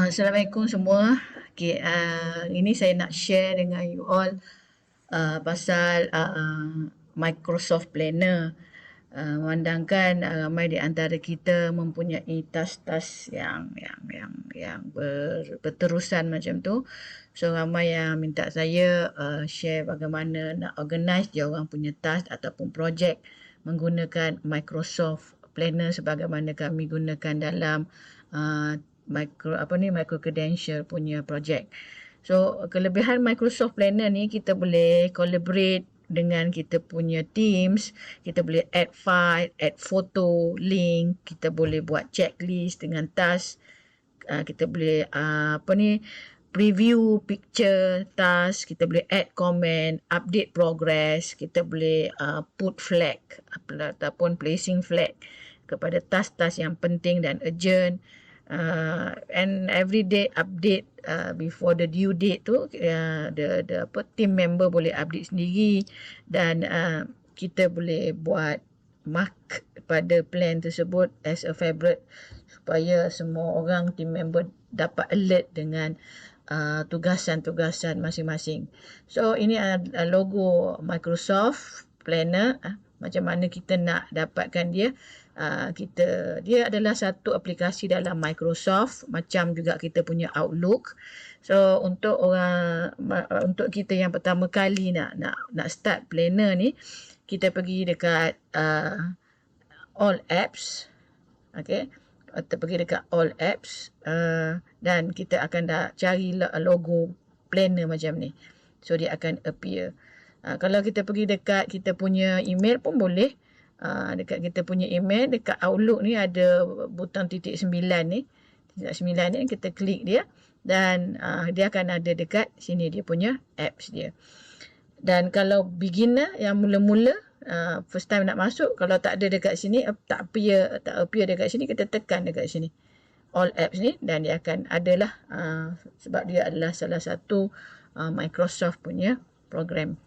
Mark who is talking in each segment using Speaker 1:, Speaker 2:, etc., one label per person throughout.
Speaker 1: Assalamualaikum semua. Okay, ini saya nak share dengan you all pasal Microsoft Planner. Memandangkan ramai di antara kita mempunyai tas-tas yang berterusan macam tu. So ramai yang minta saya share bagaimana nak organize dia orang punya task ataupun projek menggunakan Microsoft Planner sebagaimana kami gunakan dalam micro credential punya projek. So kelebihan Microsoft Planner ni, kita boleh collaborate dengan kita punya teams, kita boleh add file, add foto, link, kita boleh buat checklist dengan task, kita boleh preview picture task, kita boleh add comment, update progress, kita boleh put flag ataupun placing flag kepada task-task yang penting dan urgent. And every day update before the due date tu, team member boleh update sendiri dan kita boleh buat mark pada plan tersebut as a favorite supaya semua orang team member dapat alert dengan tugasan-tugasan masing-masing. So ini adalah logo Microsoft Planner. Macam mana kita nak dapatkan dia? Dia adalah satu aplikasi dalam Microsoft, macam juga kita punya Outlook. So untuk kita yang pertama kali nak start Planner ni, kita pergi dekat All Apps, okay? Kita pergi dekat All Apps dan kita akan cari logo Planner macam ni. So dia akan appear. Kalau kita pergi dekat kita punya email pun boleh. Dekat kita punya email, dekat Outlook ni ada butang titik 9 ni. Titik 9 ni kita klik dia dan dia akan ada dekat sini dia punya apps dia. Dan kalau beginner yang mula-mula first time nak masuk, kalau tak ada dekat sini, tak appear dekat sini, kita tekan dekat sini All Apps ni dan dia akan adalah sebab dia adalah salah satu Microsoft punya program.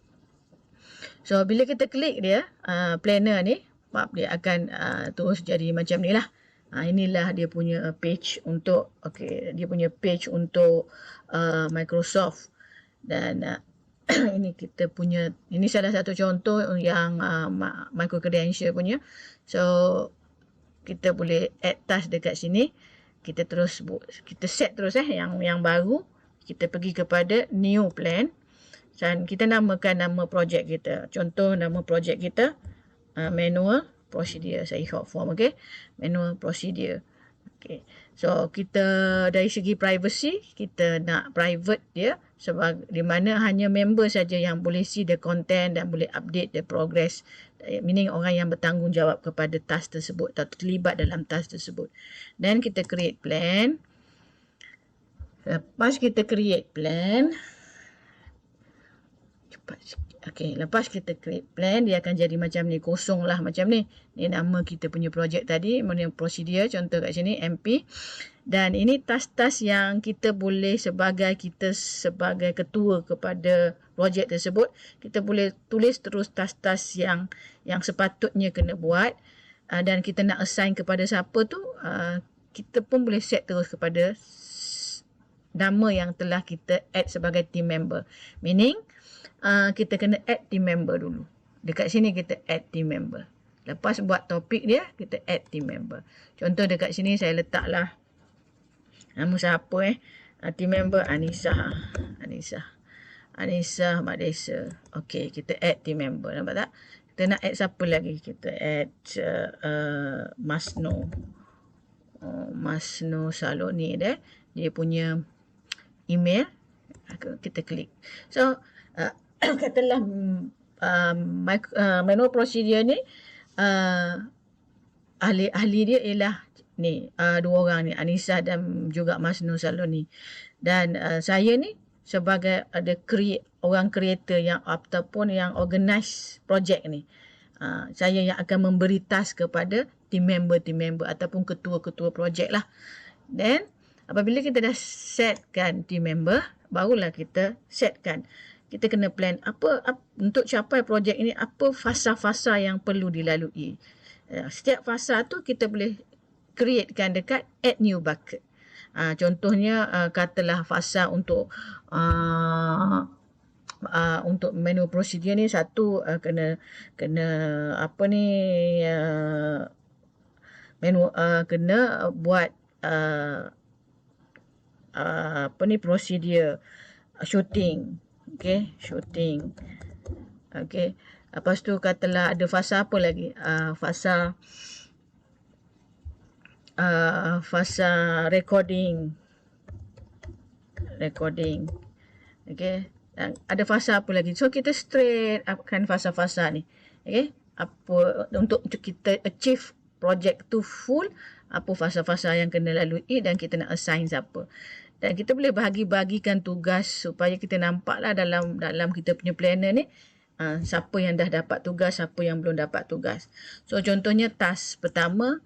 Speaker 1: So bila kita klik dia Planner ni, dia akan terus jadi macam ni lah. Inilah dia punya page untuk dia punya page untuk Microsoft. Dan ini salah satu contoh yang micro credential punya. So kita boleh add task dekat sini. Kita set terus yang baru. Kita pergi kepada new plan. Dan kita namakan nama projek kita. Contoh nama projek kita manual procedure, saya short form, okay? Manual procedure. Okay. So kita dari segi privacy, kita nak private dia di mana hanya member saja yang boleh see the content dan boleh update the progress. Meaning orang yang bertanggungjawab kepada task tersebut atau terlibat dalam task tersebut. Dan kita create plan. Lepas kita create plan, lepas kita create plan, dia akan jadi macam ni, kosong lah macam ni. Ni nama kita punya projek tadi, manual procedure, contoh kat sini MP. Dan ini task-task yang kita boleh sebagai ketua kepada projek tersebut, kita boleh tulis terus task-task yang sepatutnya kena buat. Dan kita nak assign kepada siapa tu, kita pun boleh set terus kepada nama yang telah kita add sebagai team member. Meaning kita kena add team member dulu. Dekat sini kita add team member. Lepas buat topik dia, kita add team member. Contoh dekat sini saya letaklah nama siapa team member Anissa Madesa. Okey, kita add team member. Nampak tak? Kita nak add siapa lagi? Kita add Masno Saloni dia punya email. Kita klik. So katalah manual procedure ni ahli dia ialah ni dua orang ni, Anissa dan juga Masno Saloni. Dan saya ni sebagai orang creator yang ataupun yang organize projek ni, saya yang akan memberi task kepada team member ataupun ketua-ketua projek lah. Dan apabila kita dah setkan team member, barulah kita setkan. Kita kena plan untuk capai projek ini, apa fasa-fasa yang perlu dilalui. Setiap fasa tu kita boleh createkan dekat add new bucket. Contohnya katalah fasa untuk menu prosedur ni satu kena apa ni kena buat apa ni prosedur shooting. Okey, shooting. Okey. Lepas tu katalah ada fasa apa lagi? Fasa recording. Okey. Dan ada fasa apa lagi? So kita straight akan fasa-fasa ni. Okey. Apa untuk kita achieve project tu full, apa fasa-fasa yang kena lalui dan kita nak assign siapa. Dan kita boleh bagikan tugas supaya kita nampaklah dalam kita punya planner ni siapa yang dah dapat tugas, siapa yang belum dapat tugas. So contohnya task pertama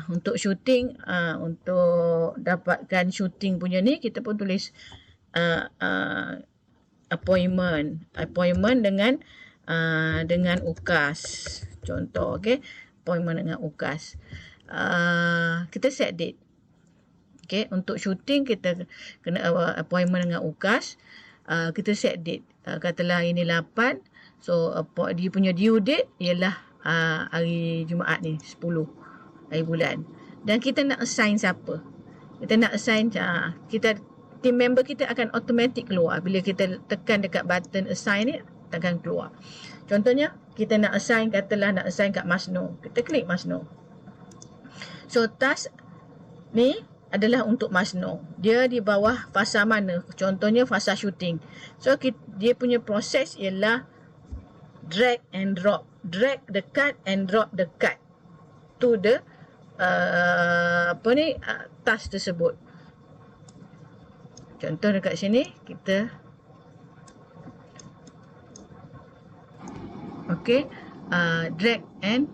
Speaker 1: untuk shooting, untuk dapatkan shooting punya ni kita pun tulis appointment dengan UKAS. Contoh, okey, appointment dengan UKAS. Kita set date. Okey, untuk shooting kita kena appointment dengan UKAS. Kita set date. Katalah ini 8. So dia punya due date ialah hari Jumaat ni 10 hari bulan. Dan kita nak assign siapa? Kita nak assign team member kita akan automatic keluar bila kita tekan dekat button assign ni, akan keluar. Contohnya kita nak assign, katalah nak assign kat Masno. Kita klik Masno. So task ni adalah untuk Masno. Dia di bawah fasa mana? Contohnya fasa shooting. So dia punya proses ialah drag and drop. Drag the card and drop the card to the task tersebut. Contoh dekat sini kita drag and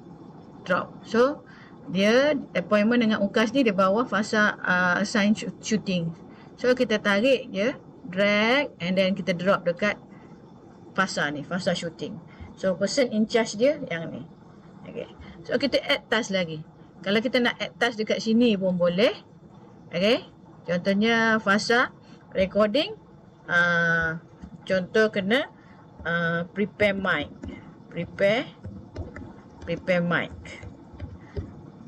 Speaker 1: drop. So dia appointment dengan UKAS ni di bawah fasa assign shooting. So kita tarik je, drag and then kita drop dekat fasa ni, fasa shooting. So person in charge dia yang ni. Okay. So kita add task lagi. Kalau kita nak add task dekat sini pun boleh. Okay. Contohnya fasa recording. Contoh kena prepare mic. Prepare mic.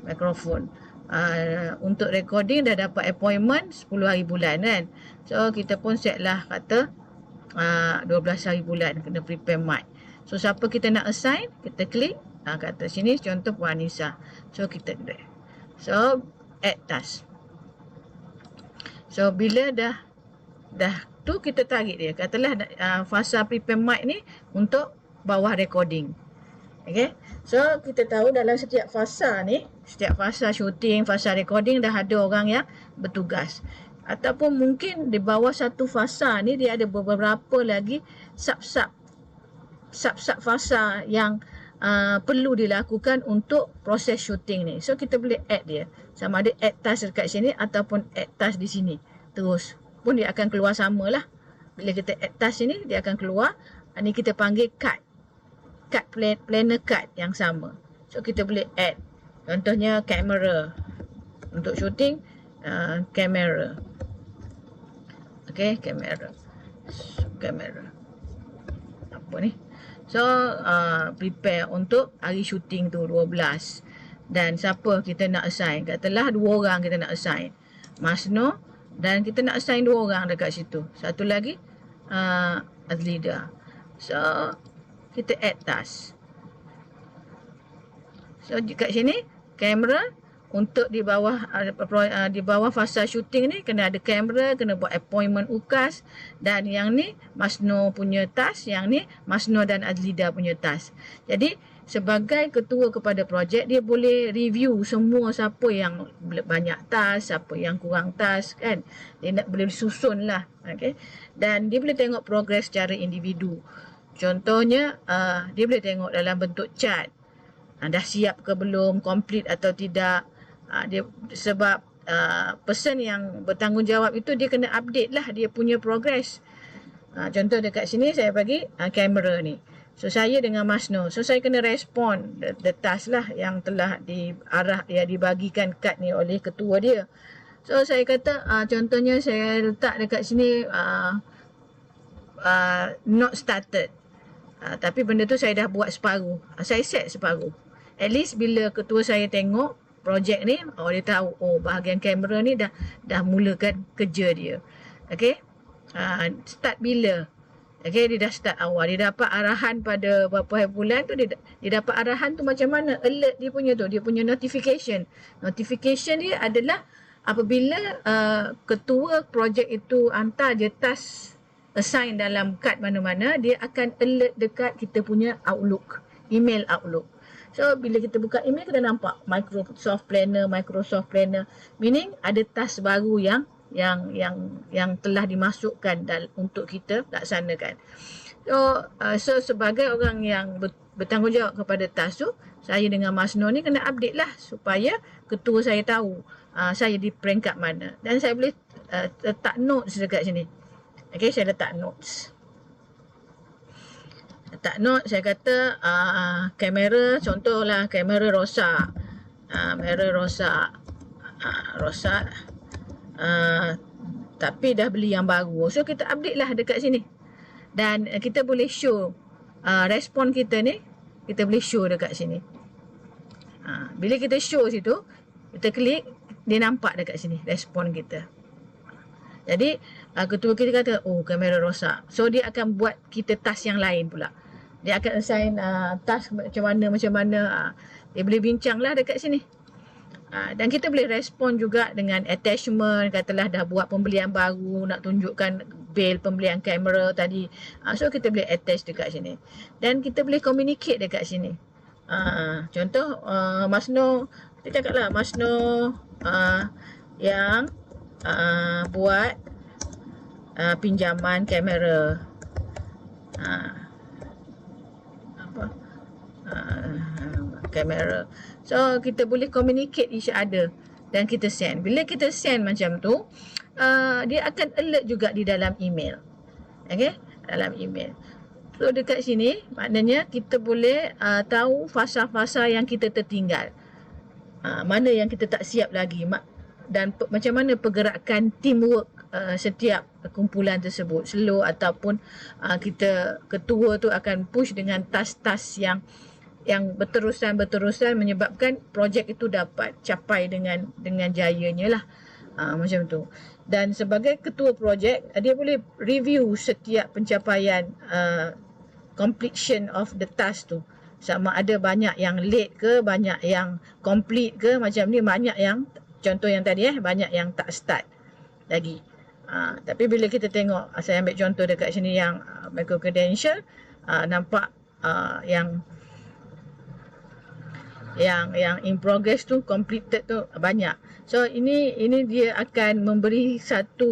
Speaker 1: Mikrofon. Untuk recording dah dapat appointment 10 hari bulan kan. So kita pun set lah kata 12 hari bulan kena prepare mic. So siapa kita nak assign, kita klik kata sini contoh Puan Anissa. So kita drag. So add task. So bila dah tu kita tarik dia. Katalah fasa prepare mic ni untuk bawah recording. Okay. So kita tahu dalam setiap fasa ni, setiap fasa shooting, fasa recording dah ada orang yang bertugas. Ataupun mungkin di bawah satu fasa ni dia ada beberapa lagi sub fasa yang perlu dilakukan untuk proses shooting ni. So kita boleh add dia. Sama ada add task dekat sini ataupun add task di sini. Terus pun dia akan keluar samalah. Bila kita add task sini dia akan keluar. Ini kita panggil card planner card yang sama. So kita boleh add. Contohnya kamera. Untuk shooting kamera. Okay, kamera. Apa ni? So prepare untuk hari shooting tu 12. Dan siapa kita nak assign? Katalah 2 orang kita nak assign. Masno dan kita nak assign 2 orang dekat situ. Satu lagi Azlida. So kita add task. So dekat sini kamera untuk di bawah fasa shooting ni kena ada kamera, kena buat appointment UKAS, dan yang ni Masno punya task, yang ni Masno dan Azlida punya task. Jadi sebagai ketua kepada projek dia boleh review semua siapa yang banyak task, siapa yang kurang task kan. Dia boleh susun lah. Okay. Dan dia boleh tengok progres secara individu. Contohnya dia boleh tengok dalam bentuk chart. Dah siap ke belum, complete atau tidak. Sebab person yang bertanggungjawab itu dia kena update lah dia punya progress. Contoh dekat sini saya bagi kamera ni. So saya dengan Masno. So saya kena respon the task lah yang telah dibagikan kad ni oleh ketua dia. So saya kata contohnya saya letak dekat sini not started. Tapi benda tu saya dah buat separuh. Saya set separuh. At least bila ketua saya tengok projek ni, dia tahu bahagian kamera ni dah mulakan kerja dia. Okey. Start bila? Okey, dia dah start awal. Dia dapat arahan pada berapa hari bulan tu, dia dapat arahan tu macam mana, alert dia punya tu, dia punya notification. Notification dia adalah apabila ketua projek itu hantar je task assign dalam kad mana-mana, dia akan alert dekat kita punya Outlook, email Outlook. So bila kita buka email, kita nampak Microsoft Planner, meaning ada task baru yang telah dimasukkan untuk kita laksanakan. So sebagai orang yang bertanggungjawab kepada task tu, saya dengan Mas Noh ni kena update lah supaya ketua saya tahu saya di peringkat mana, dan saya boleh letak notes dekat sini. Okay, saya letak notes. Letak notes, saya kata kamera, contohlah kamera rosak. Kamera rosak. Rosak. Tapi dah beli yang baru. So kita update lah dekat sini. Dan kita boleh show respon kita ni, kita boleh show dekat sini. Bila kita show situ, kita klik, dia nampak dekat sini respon kita. Jadi ketua kita kata, kamera rosak. So dia akan buat kita task yang lain pula. Dia akan assign task macam mana. Dia boleh bincang lah dekat sini. Dan kita boleh respon juga dengan attachment. Katalah dah buat pembelian baru, nak tunjukkan bil pembelian kamera tadi. So kita boleh attach dekat sini. Dan kita boleh communicate dekat sini. Contoh Mas Noh, kita cakap lah Mas Noh yang buat pinjaman kamera. Kamera. So kita boleh communicate each other dan kita send. Bila kita send macam tu, dia akan alert juga di dalam email. Okay, dalam email. So dekat sini maknanya kita boleh tahu fasa-fasa yang kita tertinggal. Mana yang kita tak siap lagi, dan macam mana pergerakan teamwork setiap kumpulan tersebut, slow ataupun kita ketua tu akan push dengan task-task yang berterusan menyebabkan projek itu dapat capai dengan jayanya lah. Macam tu. Dan sebagai ketua projek, dia boleh review setiap pencapaian completion of the task tu. Sama ada banyak yang late ke, banyak yang complete ke, macam ni, banyak yang, contoh yang tadi banyak yang tak start lagi. Tapi bila kita tengok, saya ambil contoh dekat sini yang micro credential, nampak yang in progress tu, completed tu banyak. So ini dia akan memberi satu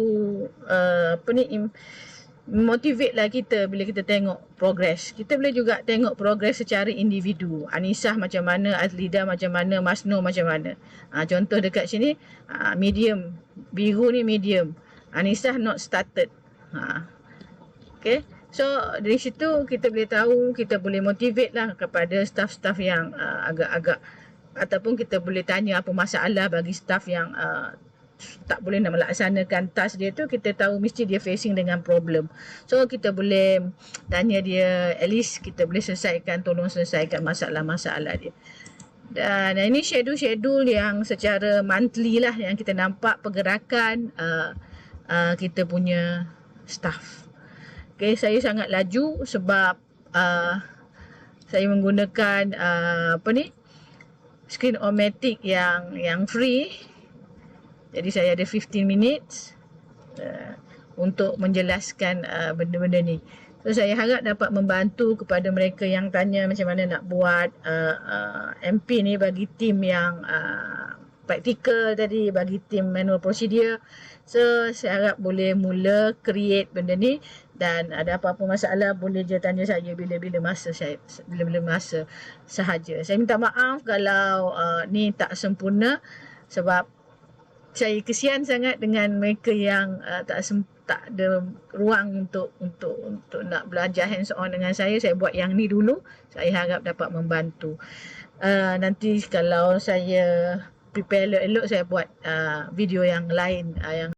Speaker 1: motivate lah kita bila kita tengok progress. Kita boleh juga tengok progress secara individu. Anisah macam mana, Azlida macam mana, Mas Noh macam mana. Contoh dekat sini, medium, biru ni medium. Anisah not started. Okay. So dari situ kita boleh tahu, kita boleh motivate lah kepada staff-staff yang agak-agak, ataupun kita boleh tanya apa masalah bagi staff yang tak boleh nak melaksanakan task dia tu. Kita tahu mesti dia facing dengan problem. So kita boleh tanya dia, at least kita boleh tolong selesaikan masalah-masalah dia. Dan ini schedule yang secara monthly lah, yang kita nampak pergerakan kita punya staff. Okay, saya sangat laju sebab saya menggunakan Screen-O-Matic yang free. Jadi saya ada 15 minutes untuk menjelaskan benda-benda ni. So saya harap dapat membantu kepada mereka yang tanya macam mana nak buat MP ni bagi tim yang praktikal tadi, bagi tim manual procedure. So saya harap boleh mula create benda ni, dan ada apa-apa masalah boleh je tanya saya bila-bila masa sahaja. Saya minta maaf kalau ni tak sempurna, sebab saya kesian sangat dengan mereka yang tak ada ruang untuk nak belajar hands on dengan saya. Saya buat yang ni dulu. Saya harap dapat membantu. Nanti kalau saya prepare elok-elok saya buat video yang lain yang